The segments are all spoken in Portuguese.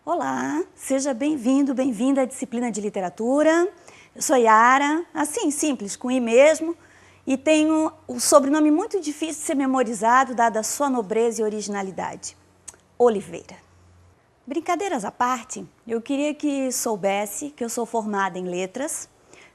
Olá, seja bem-vindo, bem-vinda à disciplina de literatura. Eu sou Yara, assim, simples, com I mesmo, e tenho o sobrenome muito difícil de ser memorizado, dada a sua nobreza e originalidade. Oliveira. Brincadeiras à parte, eu queria que soubesse que eu sou formada em letras,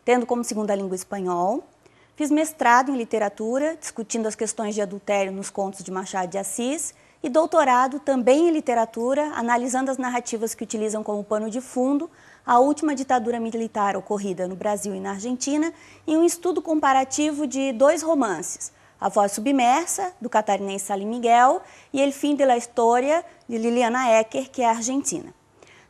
tendo como segunda língua espanhol. Fiz mestrado em literatura, discutindo as questões de adultério nos contos de Machado de Assis, e doutorado também em literatura, analisando as narrativas que utilizam como pano de fundo a última ditadura militar ocorrida no Brasil e na Argentina, em um estudo comparativo de 2 romances, A Voz Submersa, do catarinense Salim Miguel, e El Fin de la Historia, de Liliana Ecker, que é argentina.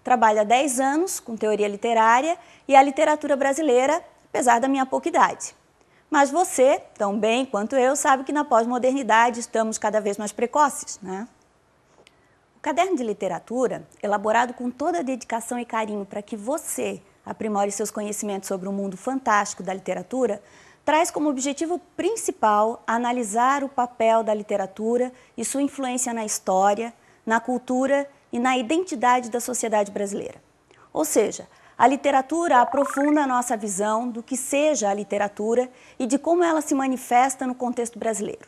Trabalho há 10 anos com teoria literária e a literatura brasileira, apesar da minha pouca idade. Mas você, tão bem quanto eu, sabe que na pós-modernidade estamos cada vez mais precoces, né? O caderno de literatura, elaborado com toda a dedicação e carinho para que você aprimore seus conhecimentos sobre o mundo fantástico da literatura, traz como objetivo principal analisar o papel da literatura e sua influência na história, na cultura e na identidade da sociedade brasileira. Ou seja, a literatura aprofunda a nossa visão do que seja a literatura e de como ela se manifesta no contexto brasileiro.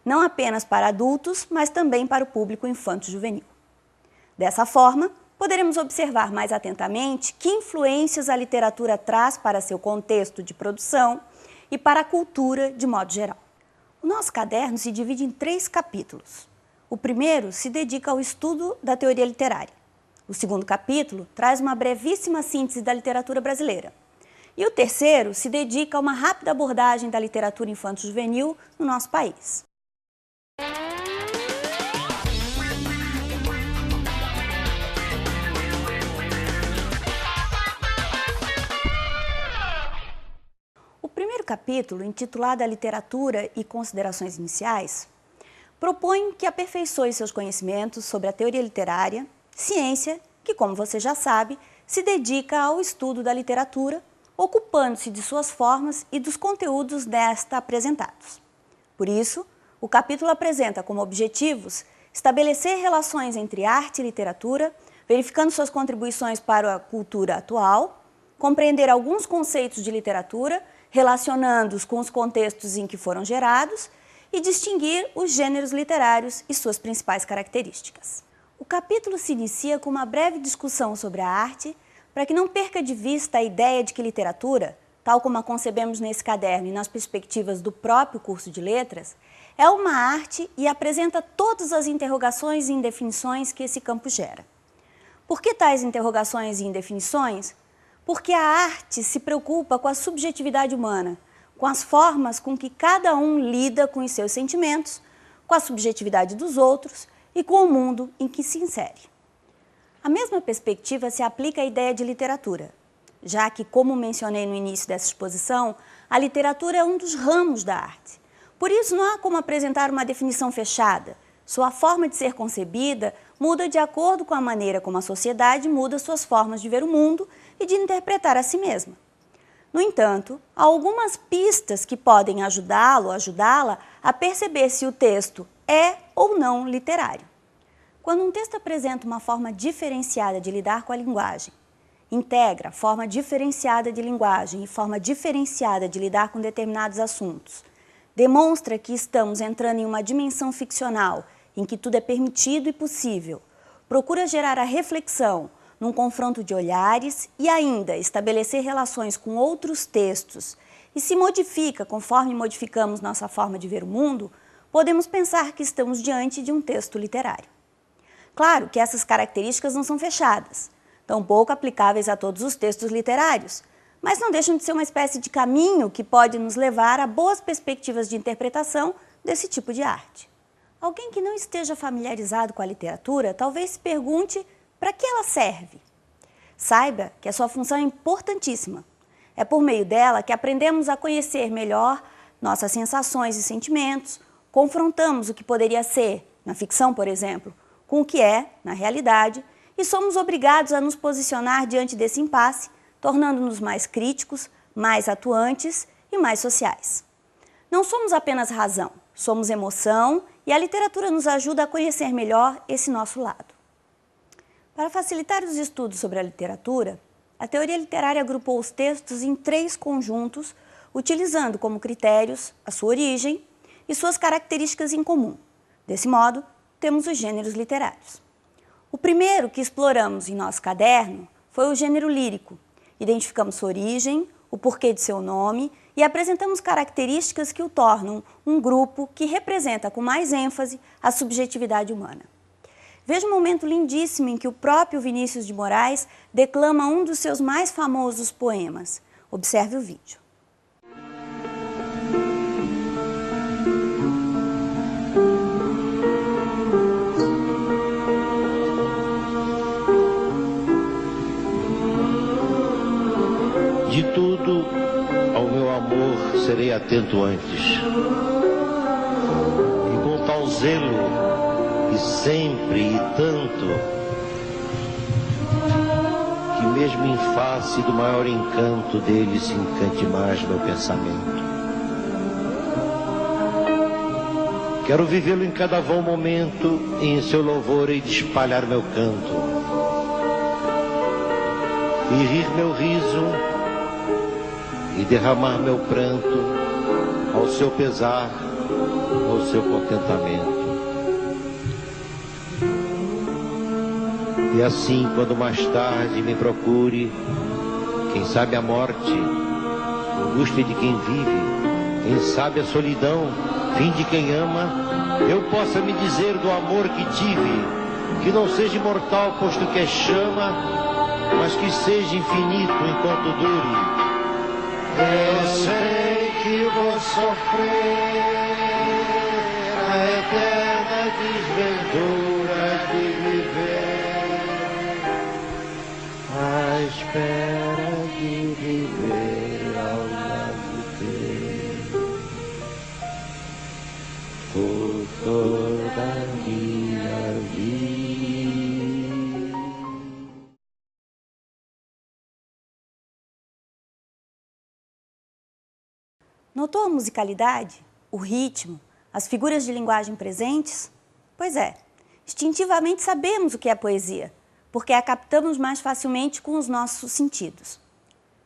Não apenas para adultos, mas também para o público infanto-juvenil. Dessa forma, poderemos observar mais atentamente que influências a literatura traz para seu contexto de produção e para a cultura de modo geral. O nosso caderno se divide em 3 capítulos. O primeiro se dedica ao estudo da teoria literária. O segundo capítulo traz uma brevíssima síntese da literatura brasileira. E o terceiro se dedica a uma rápida abordagem da literatura infanto-juvenil no nosso país. O primeiro capítulo, intitulado A Literatura e Considerações Iniciais, propõe que aperfeiçoe seus conhecimentos sobre a teoria literária, ciência que, como você já sabe, se dedica ao estudo da literatura, ocupando-se de suas formas e dos conteúdos desta apresentados. Por isso, o capítulo apresenta como objetivos estabelecer relações entre arte e literatura, verificando suas contribuições para a cultura atual, compreender alguns conceitos de literatura, relacionando-os com os contextos em que foram gerados e distinguir os gêneros literários e suas principais características. O capítulo se inicia com uma breve discussão sobre a arte, para que não perca de vista a ideia de que literatura, tal como a concebemos nesse caderno e nas perspectivas do próprio curso de letras, é uma arte e apresenta todas as interrogações e indefinições que esse campo gera. Por que tais interrogações e indefinições? Porque a arte se preocupa com a subjetividade humana, com as formas com que cada um lida com os seus sentimentos, com a subjetividade dos outros e com o mundo em que se insere. A mesma perspectiva se aplica à ideia de literatura, já que, como mencionei no início dessa exposição, a literatura é um dos ramos da arte. Por isso, não há como apresentar uma definição fechada. Sua forma de ser concebida muda de acordo com a maneira como a sociedade muda suas formas de ver o mundo e de interpretar a si mesma. No entanto, há algumas pistas que podem ajudá-lo ou ajudá-la a perceber se o texto é ou não literário. Quando um texto apresenta uma forma diferenciada de lidar com a linguagem, integra forma diferenciada de linguagem e forma diferenciada de lidar com determinados assuntos, demonstra que estamos entrando em uma dimensão ficcional em que tudo é permitido e possível, procura gerar a reflexão num confronto de olhares e ainda estabelecer relações com outros textos e se modifica conforme modificamos nossa forma de ver o mundo, podemos pensar que estamos diante de um texto literário. Claro que essas características não são fechadas, tampouco aplicáveis a todos os textos literários, mas não deixam de ser uma espécie de caminho que pode nos levar a boas perspectivas de interpretação desse tipo de arte. Alguém que não esteja familiarizado com a literatura talvez se pergunte para que ela serve. Saiba que a sua função é importantíssima. É por meio dela que aprendemos a conhecer melhor nossas sensações e sentimentos, confrontamos o que poderia ser, na ficção, por exemplo, com o que é, na realidade, e somos obrigados a nos posicionar diante desse impasse, tornando-nos mais críticos, mais atuantes e mais sociais. Não somos apenas razão, somos emoção e a literatura nos ajuda a conhecer melhor esse nosso lado. Para facilitar os estudos sobre a literatura, a teoria literária agrupou os textos em 3 conjuntos, utilizando como critérios a sua origem e suas características em comum. Desse modo, temos os gêneros literários. O primeiro que exploramos em nosso caderno foi o gênero lírico. Identificamos sua origem, o porquê de seu nome e apresentamos características que o tornam um grupo que representa com mais ênfase a subjetividade humana. Veja um momento lindíssimo em que o próprio Vinícius de Moraes declama um dos seus mais famosos poemas. Observe o vídeo. De tudo, ao meu amor serei atento antes. E com tal zelo, e sempre e tanto, que mesmo em face do maior encanto dele se encante mais meu pensamento. Quero vivê-lo em cada vão momento, e em seu louvor hei de espalhar meu canto. E rir meu riso, e derramar meu pranto ao seu pesar, ao seu contentamento. E assim, quando mais tarde me procure, quem sabe a morte, angústia de quem vive, quem sabe a solidão, fim de quem ama, eu possa me dizer do amor que tive, que não seja imortal, posto que é chama, mas que seja infinito enquanto dure. Eu sei que vou sofrer a eterna desventura de viver, à espera de viver ao lado teu, por toda a minha vida. Notou a musicalidade, o ritmo, as figuras de linguagem presentes? Pois é, instintivamente sabemos o que é poesia, porque a captamos mais facilmente com os nossos sentidos.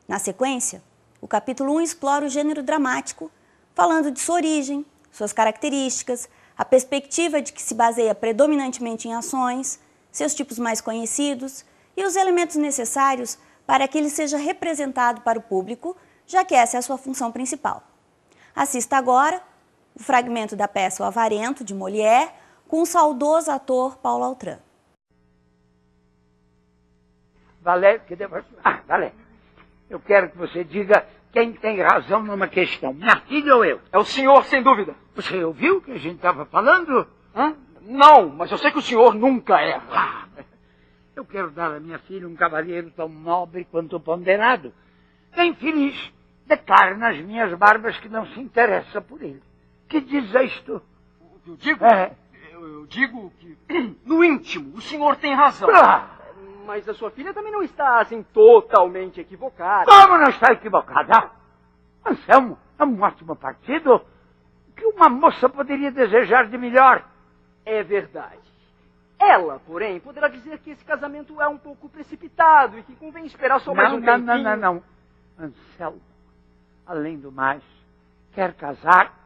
Na sequência, o capítulo 1 explora o gênero dramático, falando de sua origem, suas características, a perspectiva de que se baseia predominantemente em ações, seus tipos mais conhecidos e os elementos necessários para que ele seja representado para o público, já que essa é a sua função principal. Assista agora o fragmento da peça O Avarento, de Molière, com o saudoso ator Paulo Altran. Valé, Valé, eu quero que você diga quem tem razão numa questão, minha filha ou eu? É o senhor, sem dúvida. Você ouviu o que a gente estava falando? Hã? Não, mas eu sei que o senhor nunca erra. Eu quero dar à minha filha um cavalheiro tão nobre quanto ponderado. Bem feliz, declaro nas minhas barbas que não se interessa por ele. Que dizes tu? Eu digo? É. Eu digo que, no íntimo, o senhor tem razão. Mas a sua filha também não está, assim, totalmente equivocada. Como não está equivocada? Anselmo, é um ótimo partido. O que uma moça poderia desejar de melhor? É verdade. Ela, porém, poderá dizer que esse casamento é um pouco precipitado e que convém esperar só mais um tempinho. Não. Anselmo, além do mais, quer casar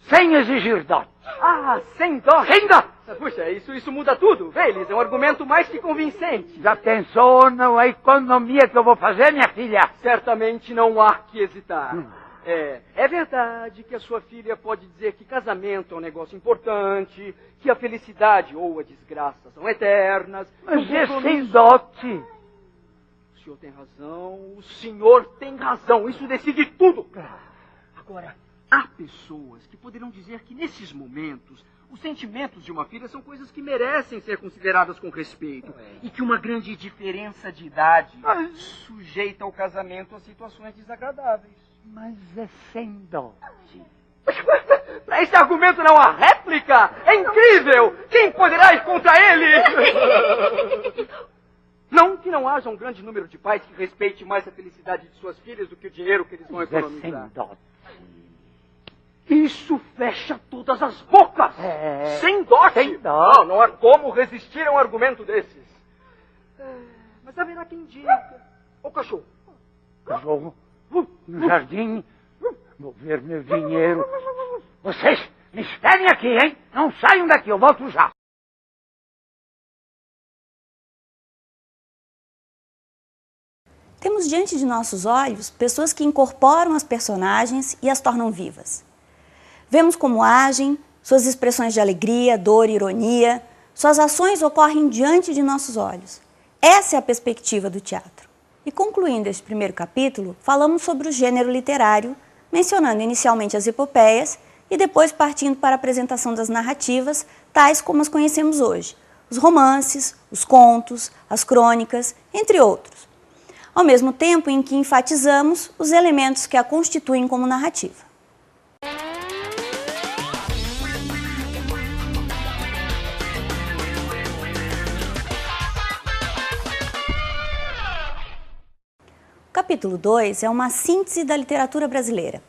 sem exigir dote. Ah, sem dote? Sem dote! Puxa, isso muda tudo. Vê, Elis, é um argumento mais que convincente. Já pensou na economia que eu vou fazer, minha filha? Certamente não há que hesitar. É verdade que a sua filha pode dizer que casamento é um negócio importante, que a felicidade ou a desgraça são eternas. Mas é sem dote. O senhor tem razão, o senhor tem razão. Isso decide tudo. Agora, há pessoas que poderão dizer que nesses momentos os sentimentos de uma filha são coisas que merecem ser consideradas com respeito e que uma grande diferença de idade sujeita o casamento a situações desagradáveis. Mas é sem dote. Para esse argumento não há réplica! É incrível! Quem poderá ir contra ele? Não que não haja um grande número de pais que respeite mais a felicidade de suas filhas do que o dinheiro que eles vão economizar. É sem dote. Isso fecha todas as bocas! Sem dote! Sem dote. Não há como resistir a um argumento desses. Mas haverá quem diga. O cachorro. Cachorro? No jardim? Vou ver meu dinheiro. Vocês me esperem aqui, hein? Não saiam daqui, eu volto já. Temos diante de nossos olhos pessoas que incorporam as personagens e as tornam vivas. Vemos como agem, suas expressões de alegria, dor, ironia, suas ações ocorrem diante de nossos olhos. Essa é a perspectiva do teatro. E concluindo este primeiro capítulo, falamos sobre o gênero literário, mencionando inicialmente as epopeias e depois partindo para a apresentação das narrativas, tais como as conhecemos hoje, os romances, os contos, as crônicas, entre outros, ao mesmo tempo em que enfatizamos os elementos que a constituem como narrativa. O capítulo 2 é uma síntese da literatura brasileira.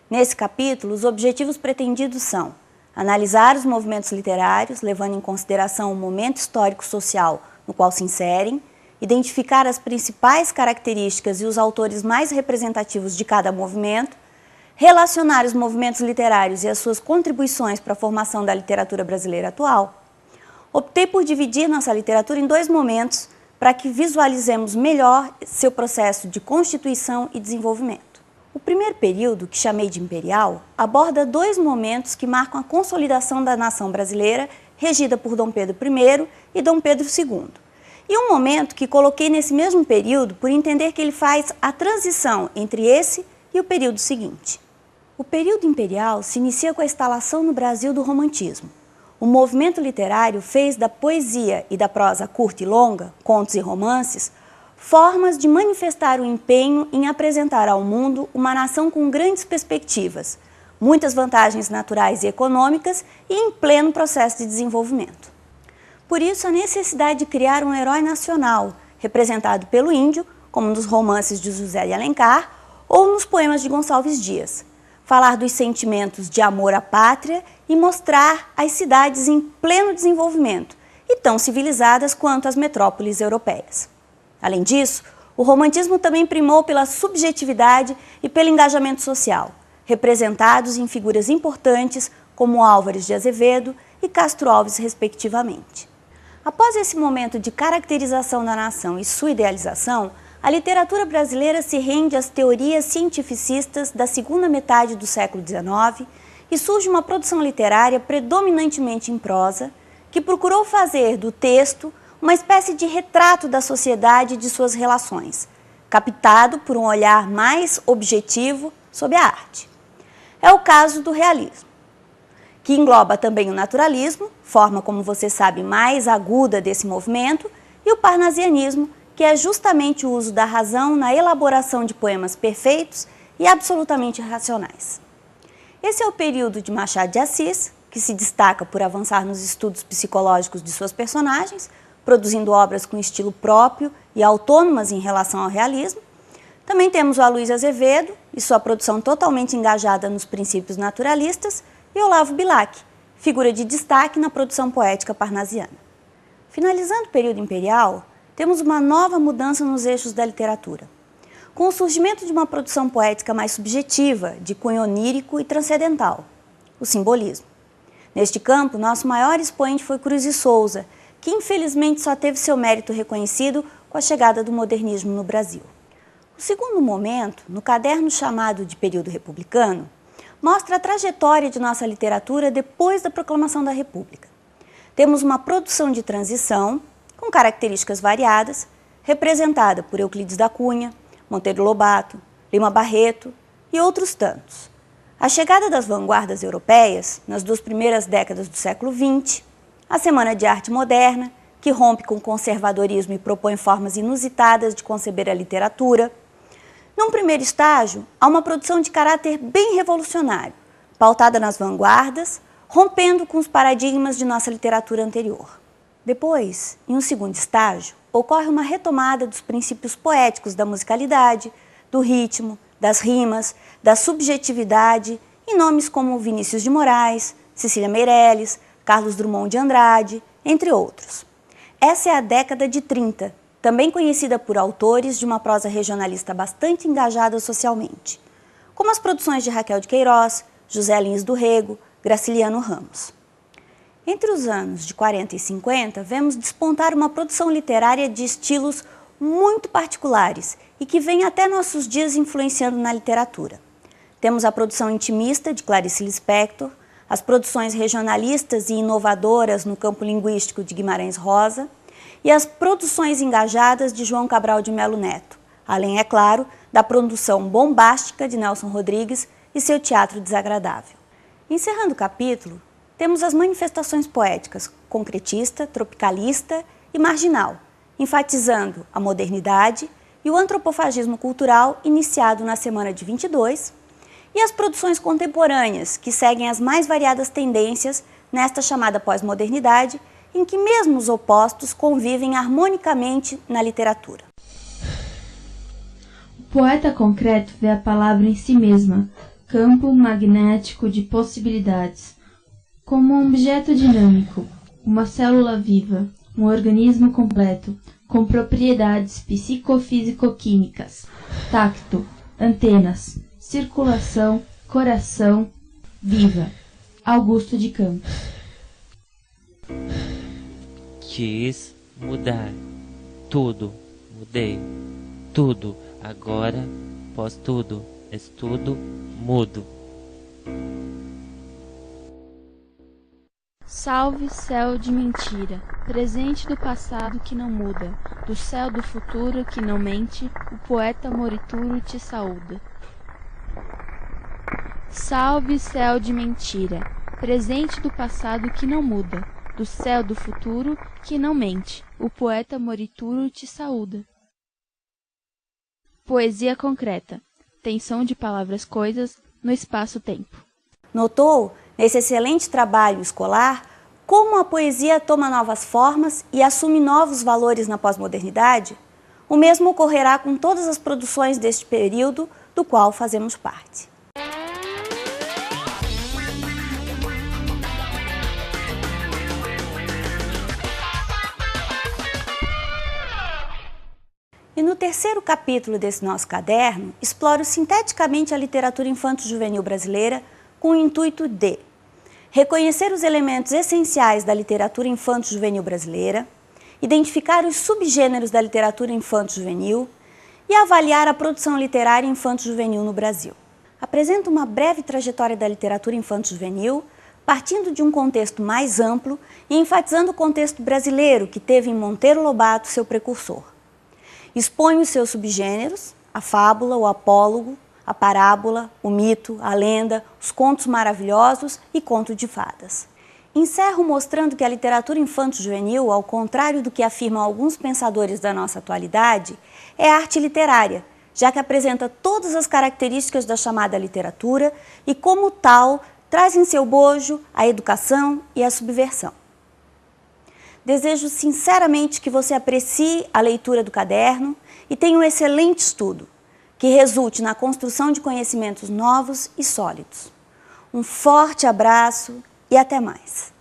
Nesse capítulo, os objetivos pretendidos são analisar os movimentos literários, levando em consideração o momento histórico-social no qual se inserem, identificar as principais características e os autores mais representativos de cada movimento, relacionar os movimentos literários e as suas contribuições para a formação da literatura brasileira atual. Optei por dividir nossa literatura em dois momentos para que visualizemos melhor seu processo de constituição e desenvolvimento. O primeiro período, que chamei de imperial, aborda dois momentos que marcam a consolidação da nação brasileira, regida por Dom Pedro I e Dom Pedro II. E um momento que coloquei nesse mesmo período por entender que ele faz a transição entre esse e o período seguinte. O período imperial se inicia com a instalação no Brasil do romantismo. O movimento literário fez da poesia e da prosa curta e longa, contos e romances, formas de manifestar o empenho em apresentar ao mundo uma nação com grandes perspectivas, muitas vantagens naturais e econômicas e em pleno processo de desenvolvimento. Por isso, a necessidade de criar um herói nacional, representado pelo índio, como nos romances de José de Alencar ou nos poemas de Gonçalves Dias. Falar dos sentimentos de amor à pátria e mostrar as cidades em pleno desenvolvimento e tão civilizadas quanto as metrópoles europeias. Além disso, o romantismo também primou pela subjetividade e pelo engajamento social, representados em figuras importantes como Álvares de Azevedo e Castro Alves, respectivamente. Após esse momento de caracterização da nação e sua idealização, a literatura brasileira se rende às teorias cientificistas da segunda metade do século XIX e surge uma produção literária predominantemente em prosa, que procurou fazer do texto uma espécie de retrato da sociedade e de suas relações, captado por um olhar mais objetivo sobre a arte. É o caso do realismo, que engloba também o naturalismo, forma, como você sabe, mais aguda desse movimento, e o parnasianismo, que é justamente o uso da razão na elaboração de poemas perfeitos e absolutamente racionais. Esse é o período de Machado de Assis, que se destaca por avançar nos estudos psicológicos de suas personagens, produzindo obras com estilo próprio e autônomas em relação ao realismo. Também temos o Aloysio Azevedo e sua produção totalmente engajada nos princípios naturalistas, e Olavo Bilac, figura de destaque na produção poética parnasiana. Finalizando o período imperial, temos uma nova mudança nos eixos da literatura, com o surgimento de uma produção poética mais subjetiva, de cunho onírico e transcendental, o simbolismo. Neste campo, nosso maior expoente foi Cruz e Souza, que infelizmente só teve seu mérito reconhecido com a chegada do modernismo no Brasil. O segundo momento, no caderno chamado de período republicano, mostra a trajetória de nossa literatura depois da proclamação da República. Temos uma produção de transição, com características variadas, representada por Euclides da Cunha, Monteiro Lobato, Lima Barreto e outros tantos. A chegada das vanguardas europeias, nas 2 primeiras décadas do século XX, a Semana de Arte Moderna, que rompe com o conservadorismo e propõe formas inusitadas de conceber a literatura. Num primeiro estágio, há uma produção de caráter bem revolucionário, pautada nas vanguardas, rompendo com os paradigmas de nossa literatura anterior. Depois, em um segundo estágio, ocorre uma retomada dos princípios poéticos da musicalidade, do ritmo, das rimas, da subjetividade, em nomes como Vinícius de Moraes, Cecília Meirelles, Carlos Drummond de Andrade, entre outros. Essa é a década de 30, também conhecida por autores de uma prosa regionalista bastante engajada socialmente, como as produções de Raquel de Queiroz, José Lins do Rego, Graciliano Ramos. Entre os anos de 40 e 50, vemos despontar uma produção literária de estilos muito particulares e que vem até nossos dias influenciando na literatura. Temos a produção intimista de Clarice Lispector, as produções regionalistas e inovadoras no campo linguístico de Guimarães Rosa e as produções engajadas de João Cabral de Melo Neto, além, é claro, da produção bombástica de Nelson Rodrigues e seu teatro desagradável. Encerrando o capítulo, temos as manifestações poéticas concretista, tropicalista e marginal, enfatizando a modernidade e o antropofagismo cultural iniciado na Semana de 22, e as produções contemporâneas, que seguem as mais variadas tendências nesta chamada pós-modernidade, em que mesmo os opostos convivem harmonicamente na literatura. O poeta concreto vê a palavra em si mesma, campo magnético de possibilidades, como um objeto dinâmico, uma célula viva, um organismo completo, com propriedades psicofísico-químicas, tacto, antenas, circulação, coração, viva. Augusto de Campos. Quis mudar. Tudo. Mudei. Tudo. Agora, pós tudo. Estudo. Mudo. Salve céu de mentira, presente do passado que não muda, do céu do futuro que não mente, o poeta Morituro te saúda. Salve céu de mentira, presente do passado que não muda, do céu do futuro que não mente, o poeta Morituro te saúda. Poesia concreta, tensão de palavras coisas no espaço-tempo. Notou, nesse excelente trabalho escolar, como a poesia toma novas formas e assume novos valores na pós-modernidade? O mesmo ocorrerá com todas as produções deste período do qual fazemos parte. E no terceiro capítulo desse nosso caderno, exploro sinteticamente a literatura infanto-juvenil brasileira com o intuito de reconhecer os elementos essenciais da literatura infanto-juvenil brasileira, identificar os subgêneros da literatura infanto-juvenil e avaliar a produção literária infanto-juvenil no Brasil. Apresento uma breve trajetória da literatura infanto-juvenil, partindo de um contexto mais amplo e enfatizando o contexto brasileiro que teve em Monteiro Lobato seu precursor. Exponho os seus subgêneros, a fábula, o apólogo, a parábola, o mito, a lenda, os contos maravilhosos e conto de fadas. Encerro mostrando que a literatura infanto-juvenil, ao contrário do que afirmam alguns pensadores da nossa atualidade, é arte literária, já que apresenta todas as características da chamada literatura e, como tal, traz em seu bojo a educação e a subversão. Desejo sinceramente que você aprecie a leitura do caderno e tenha um excelente estudo, que resulte na construção de conhecimentos novos e sólidos. Um forte abraço e até mais!